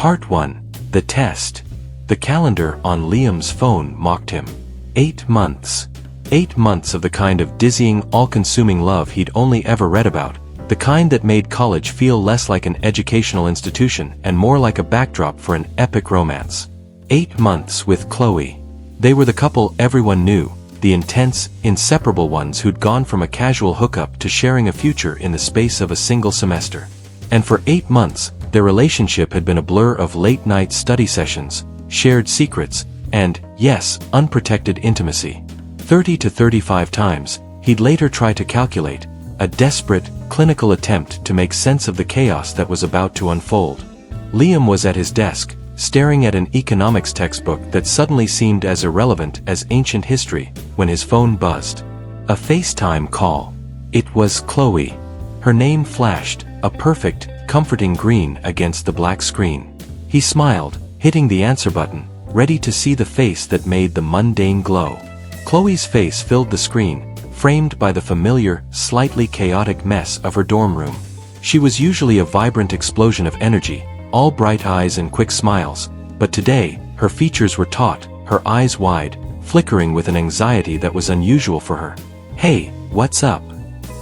Part 1. The Test. The calendar on Liam's phone mocked him. 8 months. 8 months of the kind of dizzying, all-consuming love he'd only ever read about. The kind that made college feel less like an educational institution and more like a backdrop for an epic romance. 8 months with Chloe. They were the couple everyone knew, the intense, inseparable ones who'd gone from a casual hookup to sharing a future in the space of a single semester. And for 8 months, their relationship had been a blur of late-night study sessions, shared secrets, and, yes, unprotected intimacy. 30 to 35 times, he'd later try to calculate, a desperate, clinical attempt to make sense of the chaos that was about to unfold. Liam was at his desk, staring at an economics textbook that suddenly seemed as irrelevant as ancient history, when his phone buzzed. A FaceTime call. It was Chloe. Her name flashed, a perfect, comforting green against the black screen. He smiled, hitting the answer button, ready to see the face that made the mundane glow. Chloe's face filled the screen, framed by the familiar, slightly chaotic mess of her dorm room. She was usually a vibrant explosion of energy, all bright eyes and quick smiles, but today, her features were taut, her eyes wide, flickering with an anxiety that was unusual for her. "Hey, what's up?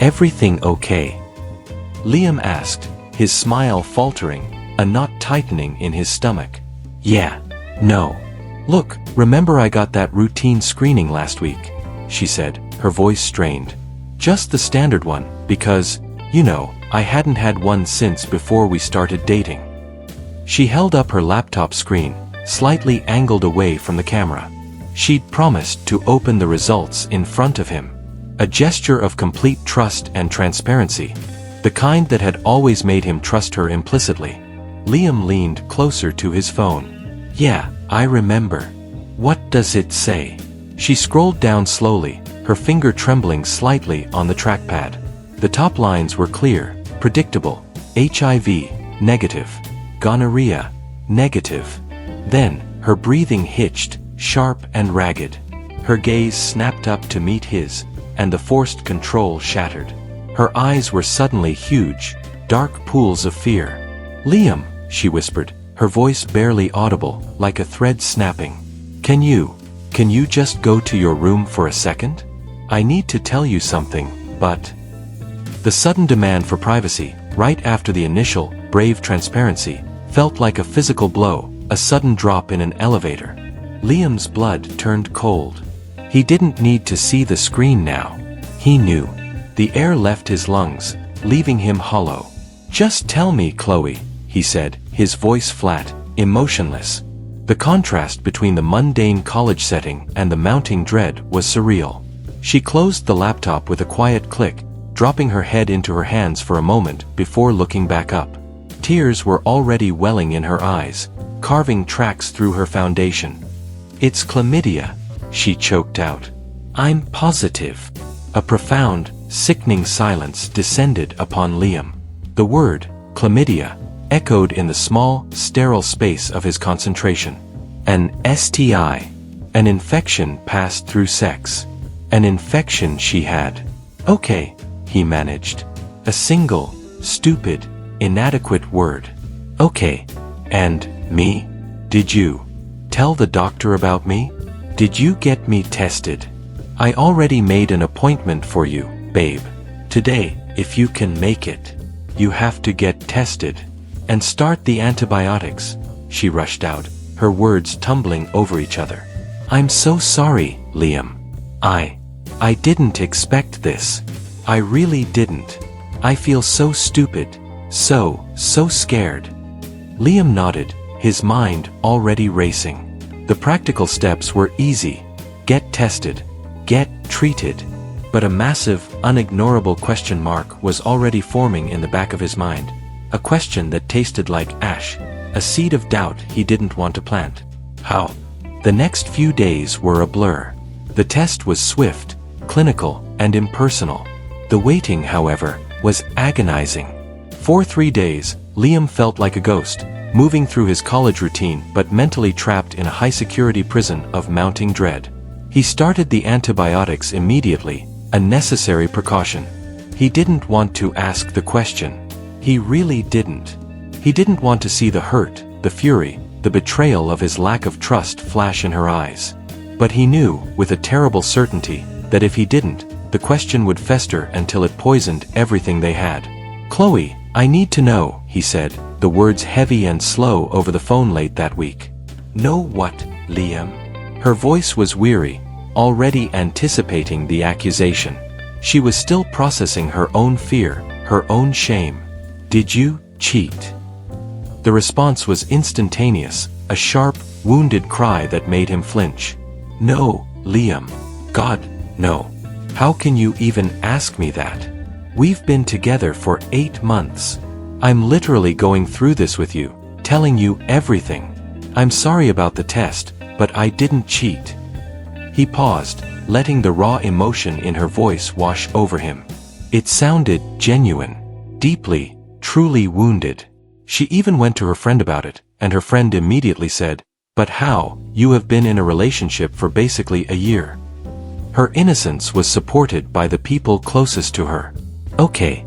Everything okay?" Liam asked, his smile faltering, a knot tightening in his stomach. "Yeah. No. Look, remember I got that routine screening last week?" she said, her voice strained. "Just the standard one, because, you know, I hadn't had one since before we started dating." She held up her laptop screen, slightly angled away from the camera. She'd promised to open the results in front of him. A gesture of complete trust and transparency. The kind that had always made him trust her implicitly. Liam leaned closer to his phone. "Yeah, I remember. What does it say?" She scrolled down slowly, her finger trembling slightly on the trackpad. The top lines were clear, predictable. HIV, negative. Gonorrhea, negative. Then, her breathing hitched, sharp and ragged. Her gaze snapped up to meet his, and the forced control shattered. Her eyes were suddenly huge, dark pools of fear. "Liam," she whispered, her voice barely audible, like a thread snapping. Can you just go to your room for a second? I need to tell you something, but..." The sudden demand for privacy, right after the initial, brave transparency, felt like a physical blow, a sudden drop in an elevator. Liam's blood turned cold. He didn't need to see the screen now. He knew. The air left his lungs, leaving him hollow. "Just tell me, Chloe," he said, his voice flat, emotionless. The contrast between the mundane college setting and the mounting dread was surreal. She closed the laptop with a quiet click, dropping her head into her hands for a moment before looking back up. Tears were already welling in her eyes, carving tracks through her foundation. "It's chlamydia," she choked out. "I'm positive." A profound, sickening silence descended upon Liam. The word, chlamydia, echoed in the small, sterile space of his concentration. An STI. An infection passed through sex. An infection she had. "Okay," he managed. A single, stupid, inadequate word. "Okay. And me? Did you tell the doctor about me? Did you get me tested?" "I already made an appointment for you, babe. Today, if you can make it. You have to get tested. And start the antibiotics," she rushed out, her words tumbling over each other. "I'm so sorry, Liam. I didn't expect this. I really didn't. I feel so stupid. So scared." Liam nodded, his mind already racing. The practical steps were easy. Get tested. Get treated. But a massive, unignorable question mark was already forming in the back of his mind. A question that tasted like ash, a seed of doubt he didn't want to plant. How? The next few days were a blur. The test was swift, clinical, and impersonal. The waiting, however, was agonizing. For 3 days, Liam felt like a ghost, moving through his college routine but mentally trapped in a high-security prison of mounting dread. He started the antibiotics immediately, a necessary precaution. He didn't want to ask the question. He really didn't. He didn't want to see the hurt, the fury, the betrayal of his lack of trust flash in her eyes. But he knew, with a terrible certainty, that if he didn't, the question would fester until it poisoned everything they had. "Chloe, I need to know," he said, the words heavy and slow over the phone late that week. "Know what, Liam?" Her voice was weary, already anticipating the accusation. She was still processing her own fear, her own shame. "Did you cheat?" The response was instantaneous, a sharp, wounded cry that made him flinch. "No, Liam. God, no. How can you even ask me that? We've been together for 8 months. I'm literally going through this with you, telling you everything. I'm sorry about the test, but I didn't cheat." He paused, letting the raw emotion in her voice wash over him. It sounded genuine, deeply, truly wounded. She even went to her friend about it, and her friend immediately said, "But how? You have been in a relationship for basically a year." Her innocence was supported by the people closest to her. Okay,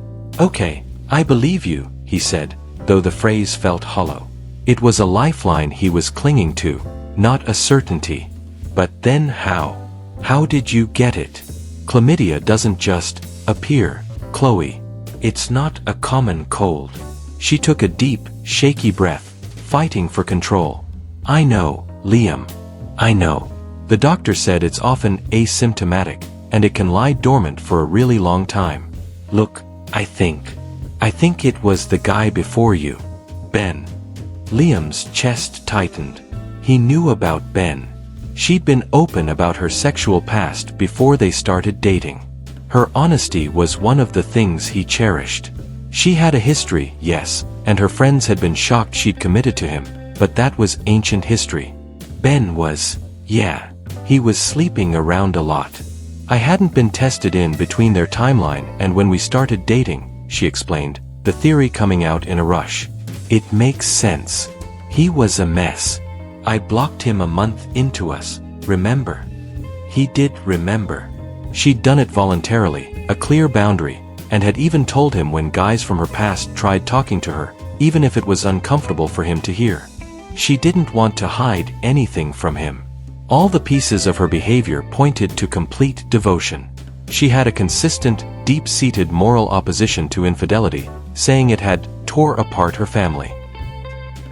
I believe you," he said, though the phrase felt hollow. It was a lifeline he was clinging to, not a certainty. "But then how? How did you get it? Chlamydia doesn't just appear, Chloe. It's not a common cold." She took a deep, shaky breath, fighting for control. "I know, Liam. I know. The doctor said it's often asymptomatic, and it can lie dormant for a really long time. Look, I think it was the guy before you. Ben." Liam's chest tightened. He knew about Ben. She'd been open about her sexual past before they started dating. Her honesty was one of the things he cherished. She had a history, yes, and her friends had been shocked she'd committed to him, but that was ancient history. Ben was, he was sleeping around a lot. I hadn't been tested in between their timeline and when we started dating, she explained, the theory coming out in a rush. It makes sense. He was a mess. I blocked him a month into us, remember? He did remember. She'd done it voluntarily, a clear boundary, and had even told him when guys from her past tried talking to her, even if it was uncomfortable for him to hear. She didn't want to hide anything from him. All the pieces of her behavior pointed to complete devotion. She had a consistent, deep-seated moral opposition to infidelity, saying it had tore apart her family.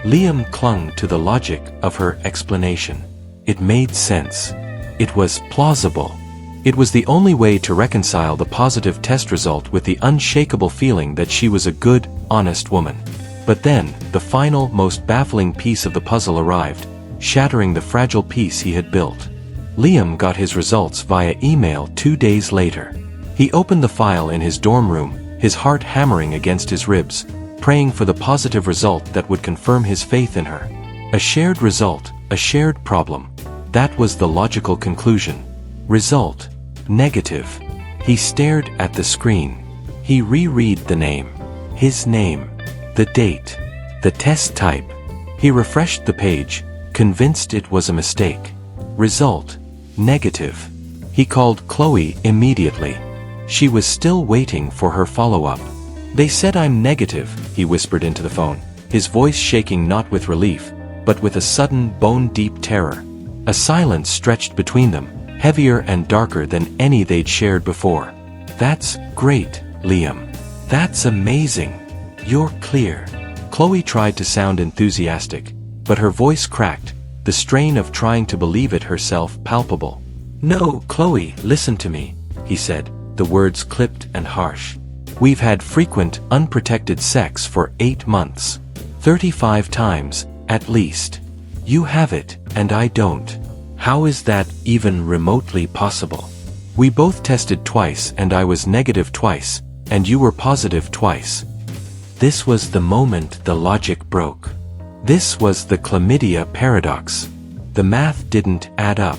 Liam clung to the logic of her explanation. It made sense. It was plausible. It was the only way to reconcile the positive test result with the unshakable feeling that she was a good, honest woman. But then, the final, most baffling piece of the puzzle arrived, shattering the fragile peace he had built. Liam got his results via email 2 days later. He opened the file in his dorm room, his heart hammering against his ribs, praying for the positive result that would confirm his faith in her. A shared result, a shared problem. That was the logical conclusion. Result: negative. He stared at the screen. He reread the name. His name. The date. The test type. He refreshed the page, convinced it was a mistake. Result: negative. He called Chloe immediately. She was still waiting for her follow-up. "They said I'm negative," he whispered into the phone, his voice shaking not with relief, but with a sudden bone-deep terror. A silence stretched between them, heavier and darker than any they'd shared before. "That's great, Liam. That's amazing. You're clear." Chloe tried to sound enthusiastic, but her voice cracked, the strain of trying to believe it herself palpable. "No, Chloe, listen to me," he said, the words clipped and harsh. "We've had frequent, unprotected sex for 8 months. 35 times, at least. You have it, and I don't. How is that even remotely possible? We both tested twice and I was negative twice, and you were positive twice." This was the moment the logic broke. This was the chlamydia paradox. The math didn't add up.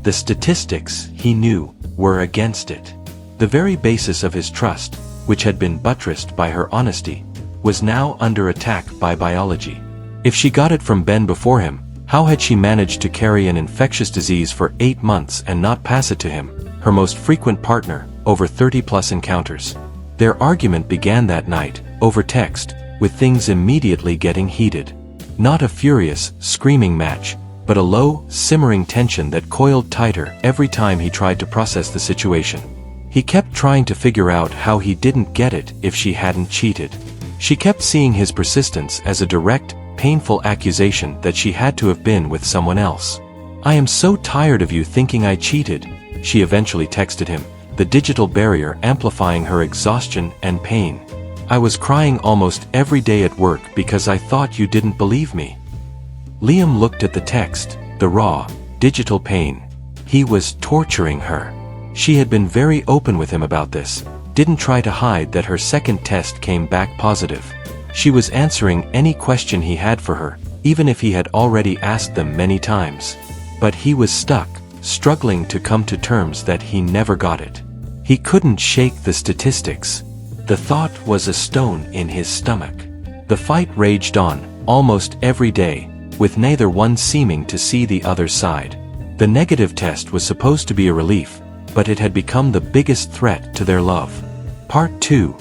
The statistics, he knew, were against it. The very basis of his trust, which had been buttressed by her honesty, was now under attack by biology. If she got it from Ben before him, how had she managed to carry an infectious disease for 8 months and not pass it to him, her most frequent partner, over 30+ encounters? Their argument began that night, over text, with things immediately getting heated. Not a furious, screaming match, but a low, simmering tension that coiled tighter every time he tried to process the situation. He kept trying to figure out how he didn't get it if she hadn't cheated. She kept seeing his persistence as a direct, painful accusation that she had to have been with someone else. "I am so tired of you thinking I cheated," she eventually texted him, the digital barrier amplifying her exhaustion and pain. "I was crying almost every day at work because I thought you didn't believe me." Liam looked at the text, the raw, digital pain. He was torturing her. She had been very open with him about this, didn't try to hide that her second test came back positive. She was answering any question he had for her, even if he had already asked them many times. But he was stuck, struggling to come to terms that he never got it. He couldn't shake the statistics. The thought was a stone in his stomach. The fight raged on, almost every day, with neither one seeming to see the other side. The negative test was supposed to be a relief, but it had become the biggest threat to their love. Part 2.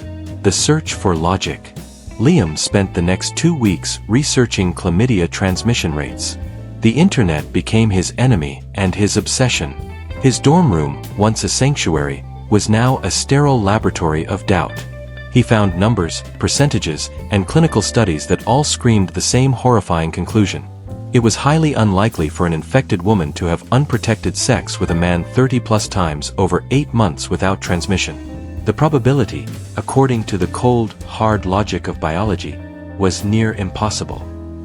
The Search for Logic. Liam spent the next 2 weeks researching chlamydia transmission rates. The internet became his enemy and his obsession. His dorm room, once a sanctuary, was now a sterile laboratory of doubt. He found numbers, percentages, and clinical studies that all screamed the same horrifying conclusion. It was highly unlikely for an infected woman to have unprotected sex with a man 30+ times over 8 months without transmission. The probability, according to the cold, hard logic of biology, was near impossible.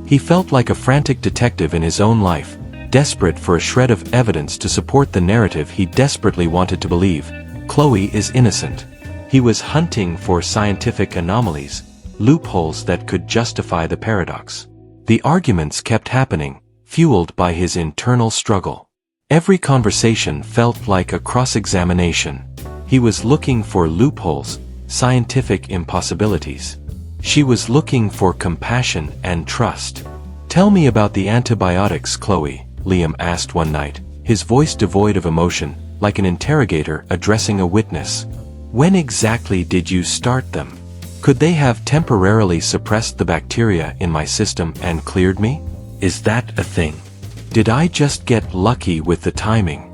He felt like a frantic detective in his own life, desperate for a shred of evidence to support the narrative he desperately wanted to believe. Chloe is innocent. He was hunting for scientific anomalies, loopholes that could justify the paradox. The arguments kept happening, fueled by his internal struggle. Every conversation felt like a cross-examination. He was looking for loopholes, scientific impossibilities. She was looking for compassion and trust. "Tell me about the antibiotics, Chloe," Liam asked one night, his voice devoid of emotion, like an interrogator addressing a witness. "When exactly did you start them? Could they have temporarily suppressed the bacteria in my system and cleared me? Is that a thing? Did I just get lucky with the timing?"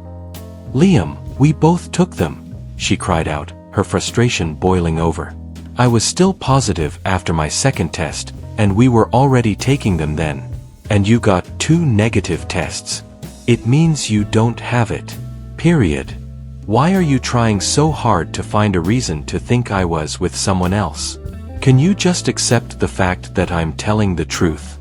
"Liam, we both took them," she cried out, her frustration boiling over. "I was still positive after my second test, and we were already taking them then. And you got 2 negative tests. It means you don't have it. Period. Why are you trying so hard to find a reason to think I was with someone else? Can you just accept the fact that I'm telling the truth?"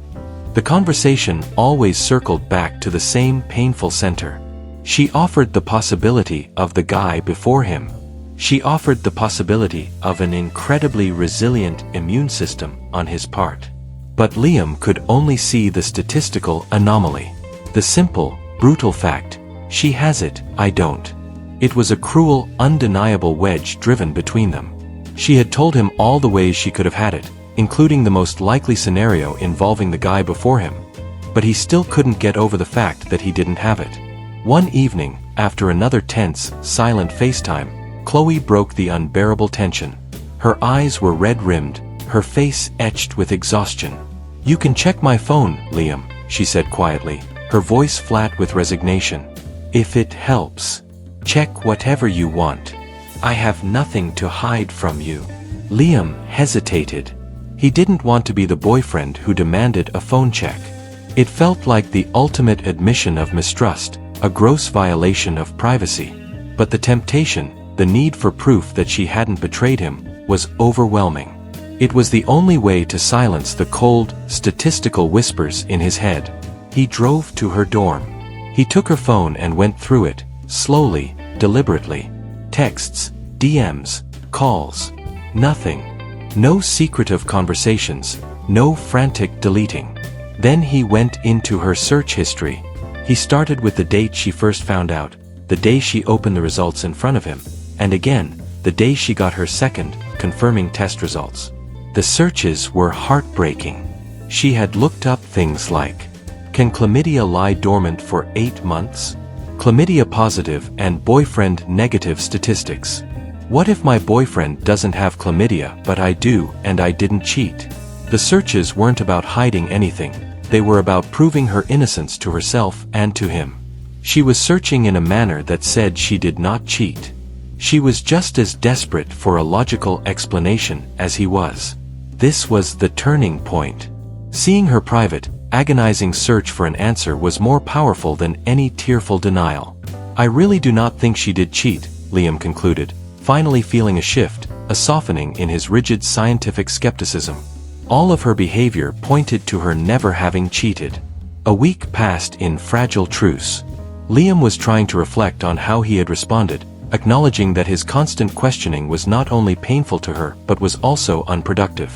The conversation always circled back to the same painful center. She offered the possibility of the guy before him. She offered the possibility of an incredibly resilient immune system on his part. But Liam could only see the statistical anomaly. The simple, brutal fact: she has it, I don't. It was a cruel, undeniable wedge driven between them. She had told him all the ways she could have had it, including the most likely scenario involving the guy before him. But he still couldn't get over the fact that he didn't have it. One evening, after another tense, silent FaceTime, Chloe broke the unbearable tension. Her eyes were red-rimmed, her face etched with exhaustion. "You can check my phone, Liam," she said quietly, her voice flat with resignation. "If it helps. Check whatever you want. I have nothing to hide from you." Liam hesitated. He didn't want to be the boyfriend who demanded a phone check. It felt like the ultimate admission of mistrust, a gross violation of privacy. But the temptation, the need for proof that she hadn't betrayed him, was overwhelming. It was the only way to silence the cold, statistical whispers in his head. He drove to her dorm. He took her phone and went through it, slowly, deliberately. Texts, DMs, calls. Nothing. No secretive conversations, no frantic deleting. Then he went into her search history. He started with the date she first found out, the day she opened the results in front of him, and again, the day she got her second, confirming test results. The searches were heartbreaking. She had looked up things like, can chlamydia lie dormant for 8 months? Chlamydia positive and boyfriend negative statistics. What if my boyfriend doesn't have chlamydia but I do and I didn't cheat? The searches weren't about hiding anything. they were about proving her innocence to herself and to him. She was searching in a manner that said she did not cheat. She was just as desperate for a logical explanation as he was. This was the turning point. Seeing her private, agonizing search for an answer was more powerful than any tearful denial. "I really do not think she did cheat," Liam concluded, finally feeling a shift, a softening in his rigid scientific skepticism. All of her behavior pointed to her never having cheated. A week passed in fragile truce. Liam was trying to reflect on how he had responded, acknowledging that his constant questioning was not only painful to her but was also unproductive.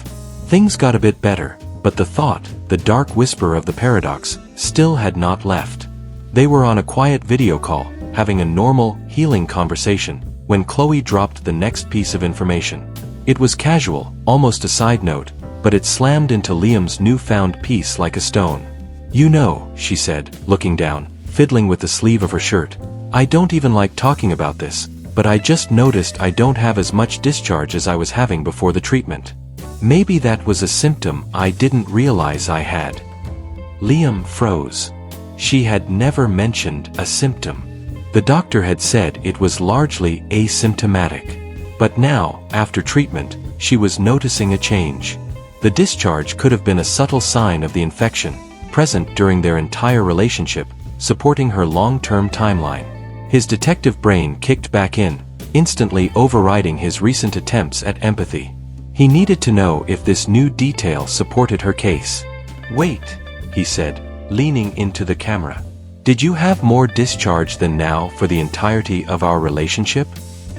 Things got a bit better, but the thought, the dark whisper of the paradox, still had not left. They were on a quiet video call, having a normal, healing conversation, when Chloe dropped the next piece of information. It was casual, almost a side note, but it slammed into Liam's newfound peace like a stone. "You know," she said, looking down, fiddling with the sleeve of her shirt, "I don't even like talking about this, but I just noticed I don't have as much discharge as I was having before the treatment. Maybe that was a symptom I didn't realize I had." Liam froze. She had never mentioned a symptom. The doctor had said it was largely asymptomatic. But now, after treatment, she was noticing a change. The discharge could have been a subtle sign of the infection, present during their entire relationship, supporting her long-term timeline. His detective brain kicked back in, instantly overriding his recent attempts at empathy. He needed to know if this new detail supported her case. "Wait," he said, leaning into the camera. "Did you have more discharge than now for the entirety of our relationship?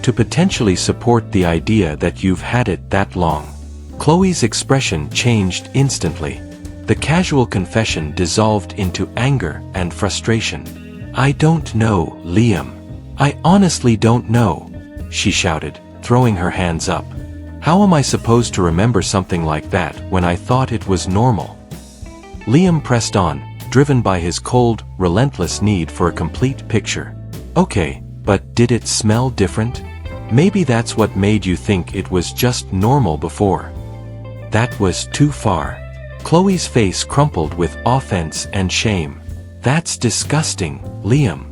To potentially support the idea that you've had it that long." Chloe's expression changed instantly. The casual confession dissolved into anger and frustration. "I don't know, Liam. I honestly don't know," she shouted, throwing her hands up. "How am I supposed to remember something like that when I thought it was normal?" Liam pressed on, driven by his cold, relentless need for a complete picture. "Okay, but did it smell different? Maybe that's what made you think it was just normal before." That was too far. Chloe's face crumpled with offense and shame. "That's disgusting, Liam.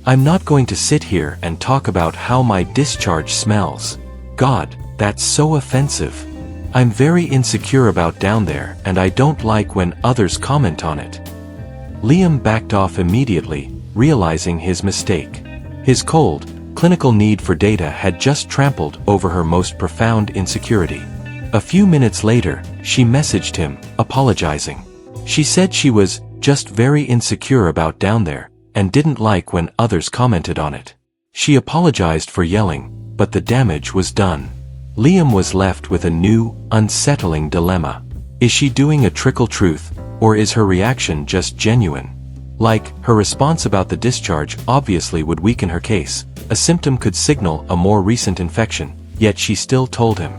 I'm not going to sit here and talk about how my discharge smells. God, that's so offensive. I'm very insecure about down there and I don't like when others comment on it." Liam backed off immediately, realizing his mistake. His cold, clinical need for data had just trampled over her most profound insecurity. A few minutes later, she messaged him, apologizing. She said she was just very insecure about down there, and didn't like when others commented on it. She apologized for yelling, but the damage was done. Liam was left with a new, unsettling dilemma. Is she doing a trickle truth, or is her reaction just genuine? Like, her response about the discharge obviously would weaken her case. A symptom could signal a more recent infection, yet she still told him.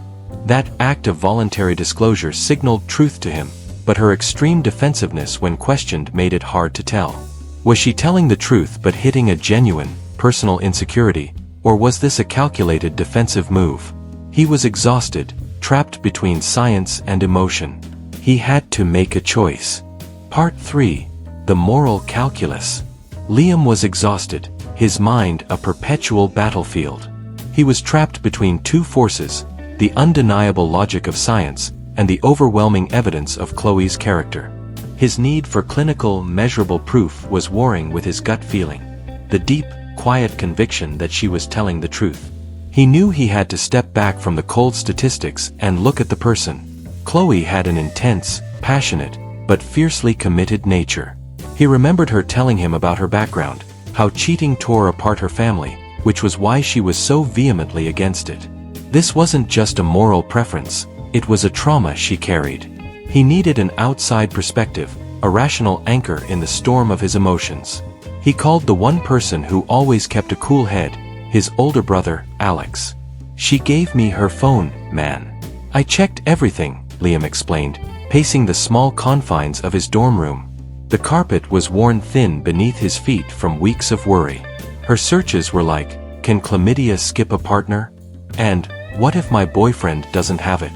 That act of voluntary disclosure signaled truth to him, but her extreme defensiveness when questioned made it hard to tell. Was she telling the truth but hitting a genuine, personal insecurity, or was this a calculated defensive move? He was exhausted, trapped between science and emotion. He had to make a choice. Part 3. The Moral Calculus. Liam was exhausted, his mind a perpetual battlefield. He was trapped between two forces, the undeniable logic of science, and the overwhelming evidence of Chloe's character. His need for clinical, measurable proof was warring with his gut feeling, the deep, quiet conviction that she was telling the truth. He knew he had to step back from the cold statistics and look at the person. Chloe had an intense, passionate, but fiercely committed nature. He remembered her telling him about her background, how cheating tore apart her family, which was why she was so vehemently against it. This wasn't just a moral preference, it was a trauma she carried. He needed an outside perspective, a rational anchor in the storm of his emotions. He called the one person who always kept a cool head, his older brother, Alex. "She gave me her phone, man. I checked everything," Liam explained, pacing the small confines of his dorm room. The carpet was worn thin beneath his feet from weeks of worry. Her searches were like, "Can chlamydia skip a partner?" And, "What if my boyfriend doesn't have it?"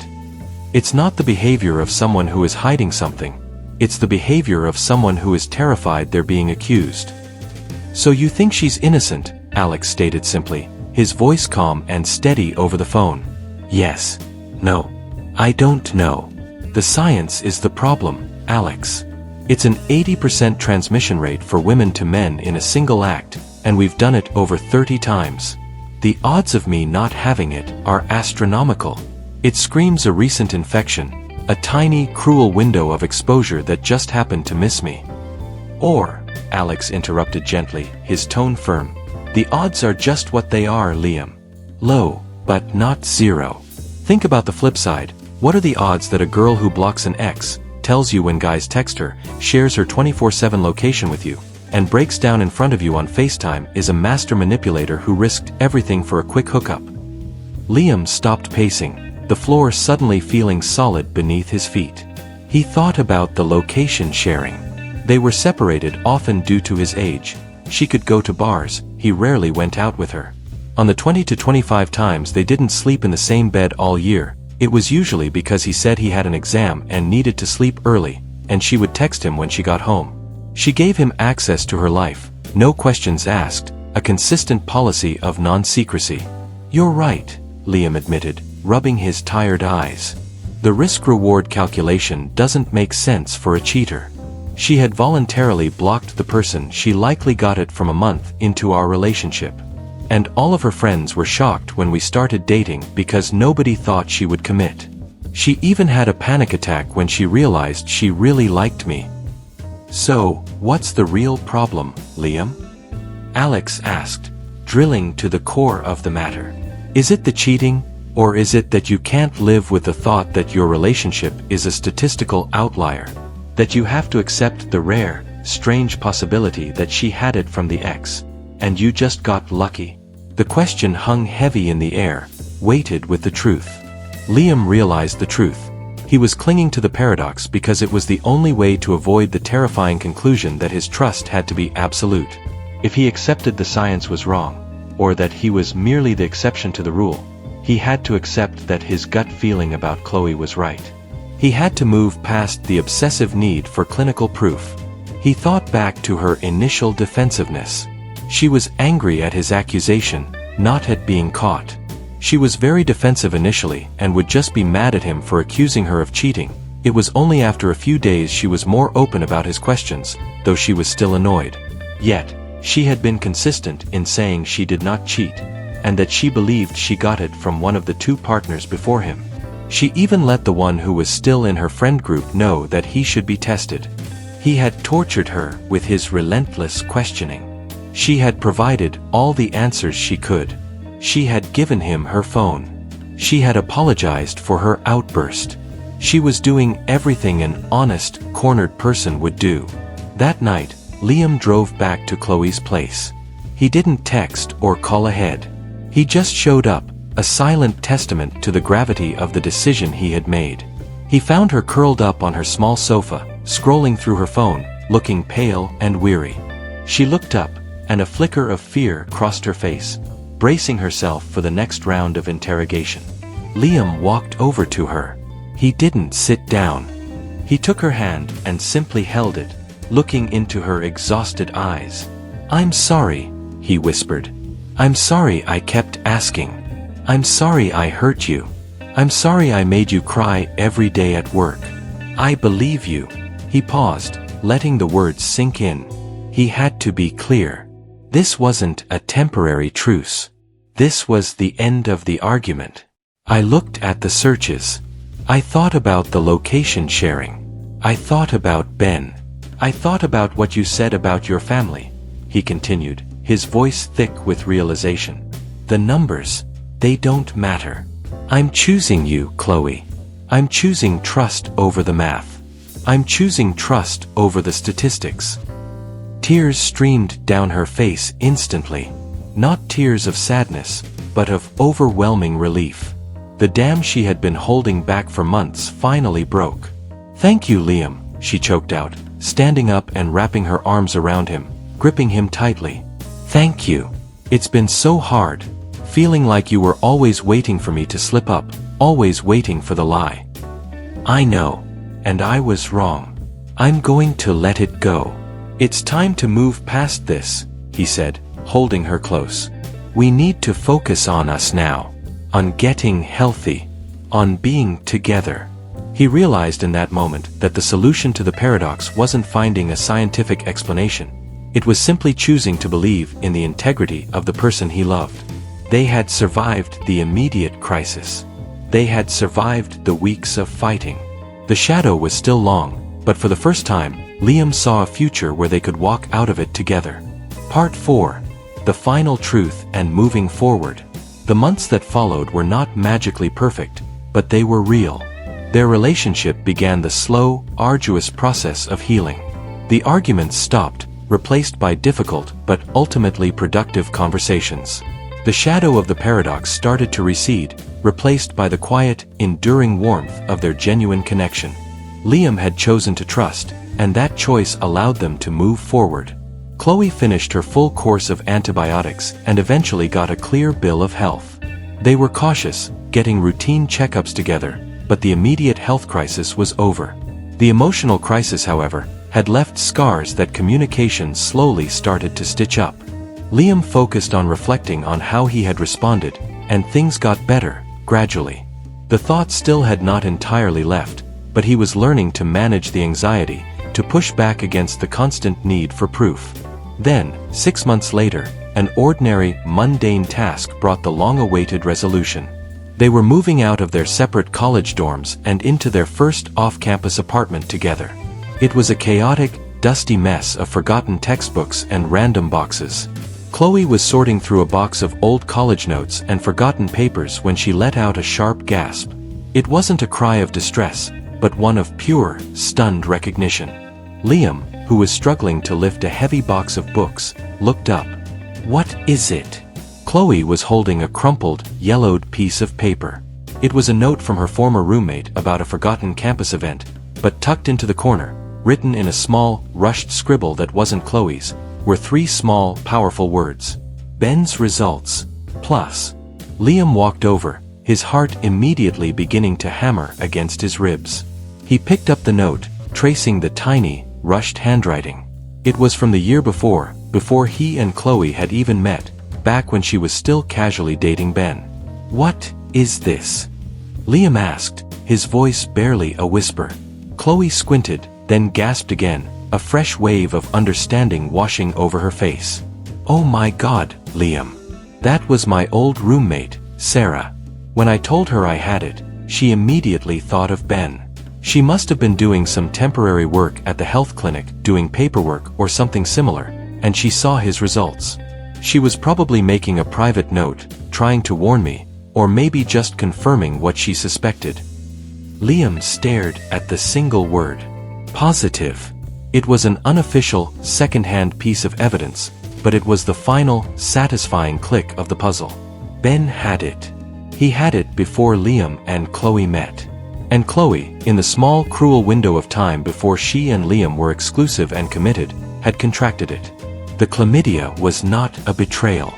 It's not the behavior of someone who is hiding something. It's the behavior of someone who is terrified they're being accused. So you think she's innocent? Alex stated simply, his voice calm and steady over the phone. Yes. No. I don't know. The science is the problem, Alex. It's an 80% transmission rate for women to men in a single act, and we've done it over 30 times. The odds of me not having it are astronomical. It screams a recent infection, a tiny, cruel window of exposure that just happened to miss me. Or, Alex interrupted gently, his tone firm, the odds are just what they are, Liam. Low, but not zero. Think about the flip side. What are the odds that a girl who blocks an ex, tells you when guys text her, shares her 24/7 location with you, and breaks down in front of you on FaceTime is a master manipulator who risked everything for a quick hookup? Liam stopped pacing, the floor suddenly feeling solid beneath his feet. He thought about the location sharing. They were separated often due to his age. She could go to bars, he rarely went out with her. On the 20 to 25 times they didn't sleep in the same bed all year, it was usually because he said he had an exam and needed to sleep early, and she would text him when she got home. She gave him access to her life, no questions asked, a consistent policy of non-secrecy. You're right, Liam admitted, rubbing his tired eyes. The risk-reward calculation doesn't make sense for a cheater. She had voluntarily blocked the person she likely got it from a month into our relationship. And all of her friends were shocked when we started dating because nobody thought she would commit. She even had a panic attack when she realized she really liked me. So, what's the real problem, Liam? Alex asked, drilling to the core of the matter. Is it the cheating, or is it that you can't live with the thought that your relationship is a statistical outlier? That you have to accept the rare, strange possibility that she had it from the ex, and you just got lucky? The question hung heavy in the air, weighted with the truth. Liam realized the truth. He was clinging to the paradox because it was the only way to avoid the terrifying conclusion that his trust had to be absolute. If he accepted the science was wrong, or that he was merely the exception to the rule, he had to accept that his gut feeling about Chloe was right. He had to move past the obsessive need for clinical proof. He thought back to her initial defensiveness. She was angry at his accusation, not at being caught. She was very defensive initially and would just be mad at him for accusing her of cheating. It was only after a few days she was more open about his questions, though she was still annoyed. Yet, she had been consistent in saying she did not cheat, and that she believed she got it from one of the two partners before him. She even let the one who was still in her friend group know that he should be tested. He had tortured her with his relentless questioning. She had provided all the answers she could. She had given him her phone. She had apologized for her outburst. She was doing everything an honest, cornered person would do. That night, Liam drove back to Chloe's place. He didn't text or call ahead. He just showed up, a silent testament to the gravity of the decision he had made. He found her curled up on her small sofa, scrolling through her phone, looking pale and weary. She looked up, and a flicker of fear crossed her face, bracing herself for the next round of interrogation. Liam walked over to her. He didn't sit down. He took her hand and simply held it, looking into her exhausted eyes. "I'm sorry," he whispered. "I'm sorry I kept asking. I'm sorry I hurt you. I'm sorry I made you cry every day at work. I believe you." He paused, letting the words sink in. He had to be clear. This wasn't a temporary truce. This was the end of the argument. "I looked at the searches. I thought about the location sharing. I thought about Ben. I thought about what you said about your family," he continued, his voice thick with realization. "The numbers, they don't matter. I'm choosing you, Chloe. I'm choosing trust over the math. I'm choosing trust over the statistics." Tears streamed down her face instantly. Not tears of sadness, but of overwhelming relief. The dam she had been holding back for months finally broke. "Thank you, Liam," she choked out, standing up and wrapping her arms around him, gripping him tightly. "Thank you. It's been so hard, feeling like you were always waiting for me to slip up, always waiting for the lie. I know, and I was wrong. I'm going to let it go. It's time to move past this, he said, holding her close. We need to focus on us now. On getting healthy. On being together. He realized in that moment that the solution to the paradox wasn't finding a scientific explanation. It was simply choosing to believe in the integrity of the person he loved. They had survived the immediate crisis. They had survived the weeks of fighting. The shadow was still long, but for the first time, Liam saw a future where they could walk out of it together. Part 4. The final truth and moving forward. The months that followed were not magically perfect, but they were real. Their relationship began the slow, arduous process of healing. The arguments stopped, replaced by difficult but ultimately productive conversations. The shadow of the paradox started to recede, replaced by the quiet, enduring warmth of their genuine connection. Liam had chosen to trust, and that choice allowed them to move forward. Chloe finished her full course of antibiotics and eventually got a clear bill of health. They were cautious, getting routine checkups together, but the immediate health crisis was over. The emotional crisis, however, had left scars that communication slowly started to stitch up. Liam focused on reflecting on how he had responded, and things got better, gradually. The thought still had not entirely left, but he was learning to manage the anxiety, to push back against the constant need for proof. Then, 6 months later, an ordinary, mundane task brought the long-awaited resolution. They were moving out of their separate college dorms and into their first off-campus apartment together. It was a chaotic, dusty mess of forgotten textbooks and random boxes. Chloe was sorting through a box of old college notes and forgotten papers when she let out a sharp gasp. It wasn't a cry of distress, but one of pure, stunned recognition. Liam, who was struggling to lift a heavy box of books, looked up. "What is it?" Chloe was holding a crumpled, yellowed piece of paper. It was a note from her former roommate about a forgotten campus event, but tucked into the corner, written in a small, rushed scribble that wasn't Chloe's, were 3 small, powerful words. Ben's results. Plus. Liam walked over, his heart immediately beginning to hammer against his ribs. He picked up the note, tracing the tiny, rushed handwriting. It was from the year before he and Chloe had even met, back when she was still casually dating Ben. "What is this?" Liam asked, his voice barely a whisper. Chloe squinted, then gasped again, a fresh wave of understanding washing over her face. "Oh my God, Liam. That was my old roommate, Sarah. When I told her I had it, she immediately thought of Ben. She must have been doing some temporary work at the health clinic, doing paperwork or something similar, and she saw his results. She was probably making a private note, trying to warn me, or maybe just confirming what she suspected." Liam stared at the single word. Positive. It was an unofficial, second-hand piece of evidence, but it was the final, satisfying click of the puzzle. Ben had it. He had it before Liam and Chloe met. And Chloe, in the small, cruel window of time before she and Liam were exclusive and committed, had contracted it. The chlamydia was not a betrayal.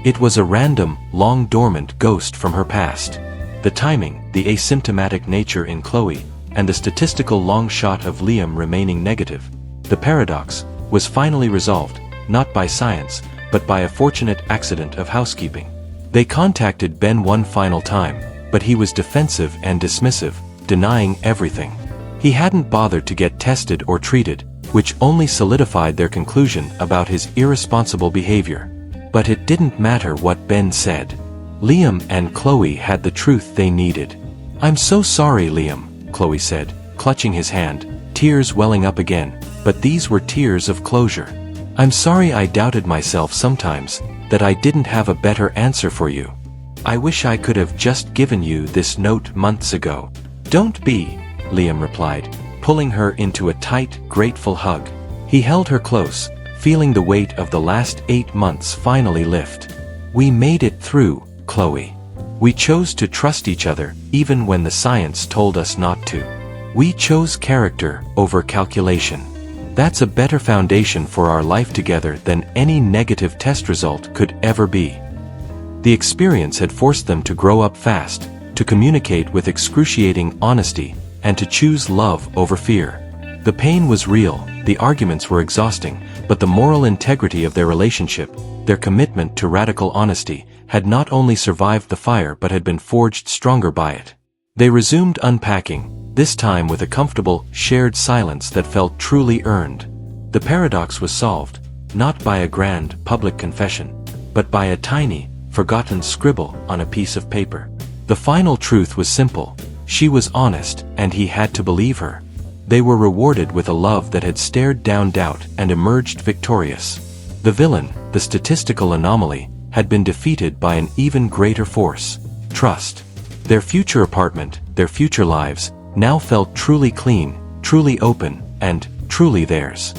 It was a random, long-dormant ghost from her past. The timing, the asymptomatic nature in Chloe, and the statistical long shot of Liam remaining negative, the paradox, was finally resolved, not by science, but by a fortunate accident of housekeeping. They contacted Ben one final time, but he was defensive and dismissive, denying everything. He hadn't bothered to get tested or treated, which only solidified their conclusion about his irresponsible behavior. But it didn't matter what Ben said. Liam and Chloe had the truth they needed. "I'm so sorry, Liam," Chloe said, clutching his hand, tears welling up again, but these were tears of closure. "I'm sorry I doubted myself sometimes, that I didn't have a better answer for you. I wish I could have just given you this note months ago." "Don't be," Liam replied, pulling her into a tight, grateful hug. He held her close, feeling the weight of the last 8 months finally lift. "We made it through, Chloe. We chose to trust each other, even when the science told us not to. We chose character over calculation. That's a better foundation for our life together than any negative test result could ever be." The experience had forced them to grow up fast, to communicate with excruciating honesty, and to choose love over fear. The pain was real, the arguments were exhausting, but the moral integrity of their relationship, their commitment to radical honesty, had not only survived the fire but had been forged stronger by it. They resumed unpacking, this time with a comfortable, shared silence that felt truly earned. The paradox was solved, not by a grand, public confession, but by a tiny, forgotten scribble on a piece of paper. The final truth was simple: she was honest, and he had to believe her. They were rewarded with a love that had stared down doubt and emerged victorious. The villain, the statistical anomaly, had been defeated by an even greater force: trust. Their future apartment, their future lives, now felt truly clean, truly open, and truly theirs.